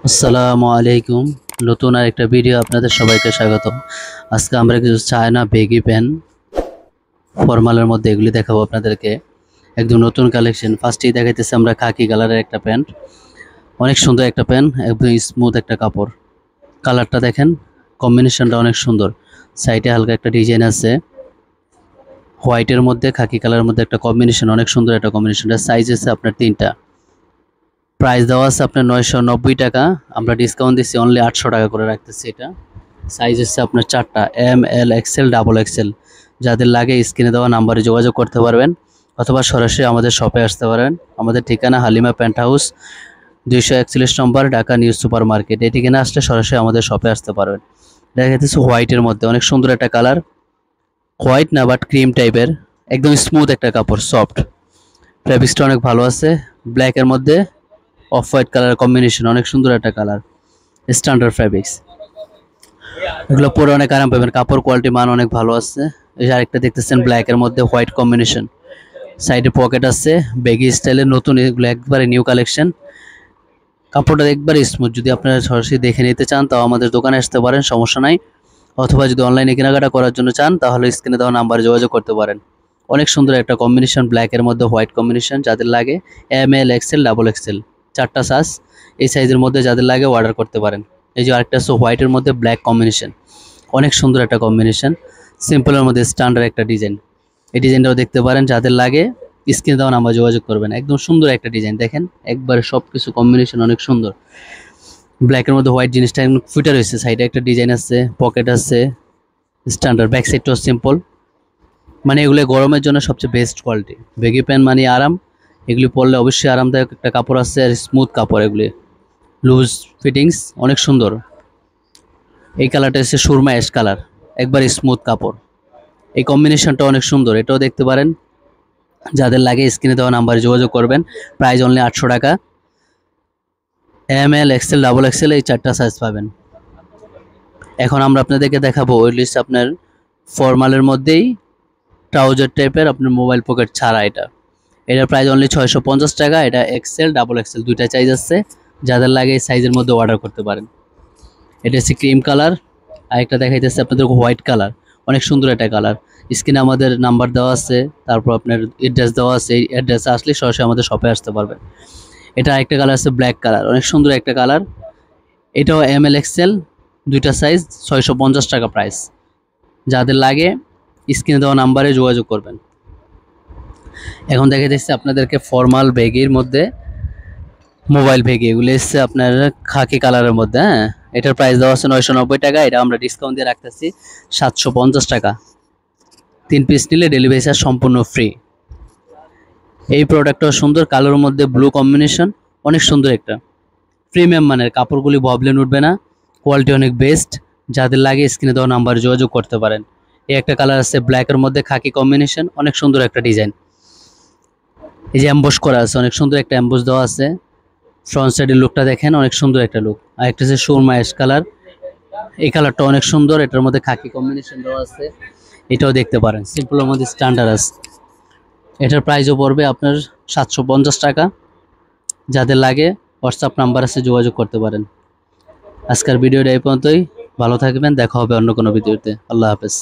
আসসালামু আলাইকুম। নতুন আরেকটা ভিডিও আপনাদের সবাইকে স্বাগতম। আজকে আমরা কিছু চায়না বেগি প্যান্ট ফর্মালের মধ্যে এগুলি দেখাবো আপনাদেরকে। একদম নতুন কালেকশন। ফার্স্টেই দেখাইতেছি আমরা খাকি কালারের একটা প্যান্ট। অনেক সুন্দর একটা প্যান্ট, একদম স্মুথ একটা কাপড়। কালারটা দেখেন, কম্বিনেশনটা অনেক সুন্দর। সাইডে হালকা একটা ডিজাইন আছে, হোয়াইটের মধ্যে খাকি কালারের মধ্যে একটা কম্বিনেশন, অনেক সুন্দর একটা কম্বিনেশন। সাইজ আছে আপনার তিনটা। প্রাইস দেওয়া আছে আপনার 990 টাকা। আমরা ডিসকাউন্ট দিচ্ছি অনলি 800 টাকা করে রাখতেছি। এটা সাইজ হচ্ছে আপনার চারটা, M L XL double XL. যাদের লাগে স্ক্রিনে দেওয়া নাম্বারে যোগাযোগ করতে পারবেন, অথবা সরাসরি আমাদের শপে আসতে পারেন। আমাদের ঠিকানা হালিমা প্যান্ট হাউস, 241 নম্বর, ঢাকা নিউ সুপার মার্কেট। এই ঠিকানা আসলে সরাসরি আমাদের শপে আসতে পারবেন। দেখা যাচ্ছে হোয়াইটের মধ্যে অনেক সুন্দর একটা কালার, হোয়াইট না বাট ক্রিম টাইপের, একদম স্মুথ একটা কাপড়, সফট। ফ্যাব্রিক্সটা অনেক ভালো আছে। ব্ল্যাকের মধ্যে অফ হোয়াইট কালার কম্বিনেশন, অনেক সুন্দর একটা কালার, স্ট্যান্ডার্ড ফ্যাব্রিক্স। এগুলো পরে অনেক আরাম পাবেন, কাপড় কোয়ালিটি মান অনেক ভালো আছে। এই যে আরেকটা দেখতেছেন ব্ল্যাকের মধ্যে হোয়াইট কম্বিনেশন, সাইডে পকেট আছে, বেগি স্টাইলের নতুন, এগুলো একবারে নিউ কালেকশন। কাপড়টা একবারে স্মুথ। যদি আপনারা সরাসরি দেখে নিতে চান তাও আমাদের দোকানে আসতে পারেন, সমস্যা নাই। অথবা যদি অনলাইনে কেনাকাটা করার জন্য চান তাহলে স্ক্রিনে দেওয়া নাম্বারে যোগাযোগ করতে পারেন। অনেক সুন্দর একটা কম্বিনেশন, ব্ল্যাকের মধ্যে হোয়াইট কম্বিনেশন। যাদের লাগে M L XL double XL, চারটা সাইজ। এই সাইজের মধ্যে যাদের লাগে অর্ডার করতে পারেন। এই যে আরেকটা আছে হোয়াইটের মধ্যে ব্ল্যাক কম্বিনেশন, অনেক সুন্দর একটা কম্বিনেশন। সিম্পলের মধ্যে স্ট্যান্ডার্ড একটা ডিজাইন। এই ডিজাইনটাও দেখতে পারেন, যাদের লাগে স্ক্রিনে দেওয়া নাম্বার যোগাযোগ করবেন। একদম সুন্দর একটা ডিজাইন, দেখেন একবারে সব কিছু কম্বিনেশন অনেক সুন্দর। ব্ল্যাকের মধ্যে হোয়াইট জিনিসটা একদম ফুটে রয়েছে। সাইডে একটা ডিজাইন আছে, পকেট আছে, স্ট্যান্ডার্ড। ব্যাক সাইডটাও সিম্পল। মানে এগুলো গরমের জন্য সবচেয়ে বেস্ট কোয়ালিটি। বেগি প্যান্ট মানে আরাম, এগুলি পরলে অবশ্যই আরামদায়ক একটা কাপড় আছে, আর স্মুথ কাপড়। এগুলি লুজ ফিটিংস, অনেক সুন্দর। এই কালারটা হচ্ছে সুরমা অ্যাশ কালার, একবার স্মুথ কাপড়। এই কম্বিনেশনটা অনেক সুন্দর, এটাও দেখতে পারেন। যাদের লাগে স্ক্রিনে দেওয়া নাম্বারে যোগাযোগ করবেন। প্রাইস অনলি 800 টাকা। M L XL double XL এই চারটা সাইজ পাবেন। এখন আমরা আপনাদেরকে দেখাবো ওই লিস্ট আপনার ফর্মালের মধ্যেই ট্রাউজার টাইপের, আপনার মোবাইল পকেট ছাড়া। এটার প্রাইস অনলি 650 টাকা। এটা এক্সেল ডাবল এক্সেল দুইটা সাইজ আছে। যাদের লাগে এই সাইজের মধ্যে অর্ডার করতে পারেন। এটা হচ্ছে ক্রিম কালার, আর একটা দেখাইতেছে আপনাদের হোয়াইট কালার, অনেক সুন্দর একটা কালার। স্ক্রিনে আমাদের নাম্বার দেওয়া আছে, তারপর আপনার অ্যাড্রেস দেওয়া আছে। এই অ্যাড্রেসে আসলে সরাসরি আমাদের শপে আসতে পারবেন। এটা আরেকটা কালার আছে ব্ল্যাক কালার, অনেক সুন্দর একটা কালার। এটাও এম এল এক্সেল, দুইটা সাইজ, 650 টাকা প্রাইস। যাদের লাগে স্ক্রিনে দেওয়া নাম্বারে যোগাযোগ করবেন। এখন দেখা যাচ্ছে আপনাদেরকে ফর্মাল ব্যাগের মধ্যে মোবাইল ব্যাগ, এগুলো এসছে আপনার খাকি কালারের মধ্যে। হ্যাঁ, এটার প্রাইস দেওয়া আছে 990 টাকা। এটা আমরা ডিসকাউন্ট দিয়ে রাখতেছি 750 টাকা। 3 পিস নিলে ডেলিভারি চার্জ সম্পূর্ণ ফ্রি। এই প্রোডাক্টটাও সুন্দর, কালোর মধ্যে ব্লু কম্বিনেশন, অনেক সুন্দর একটা প্রিমিয়াম মানের। কাপড়গুলি ববলেন উঠবে না, কোয়ালিটি অনেক বেস্ট। যাদের লাগে স্ক্রিনে দেওয়া নাম্বার যোগাযোগ করতে পারেন। এই একটা কালার আছে ব্ল্যাকের মধ্যে খাকি কম্বিনেশন, অনেক সুন্দর একটা ডিজাইন। এই যে অ্যাম্বস করা আছে, অনেক সুন্দর একটা অ্যাম্বস দেওয়া আছে। ফ্রন্ট সাইডের লুকটা দেখেন, অনেক সুন্দর একটা লুক। আর একটা হচ্ছে সুরমা অ্যাশ কালার, এই কালারটা অনেক সুন্দর। এটার মধ্যে খাকি কম্বিনেশন দেওয়া আছে, এটাও দেখতে পারেন। সিম্পলের মধ্যে স্ট্যান্ডার্ড আছে। এটার প্রাইসও পড়বে আপনার 750 টাকা। যাদের লাগে হোয়াটসঅ্যাপ নাম্বার আছে, যোগাযোগ করতে পারেন। আজকের ভিডিওটা এই পর্যন্তই। ভালো থাকবেন, দেখা হবে অন্য কোনো ভিডিওতে। আল্লাহ হাফেজ।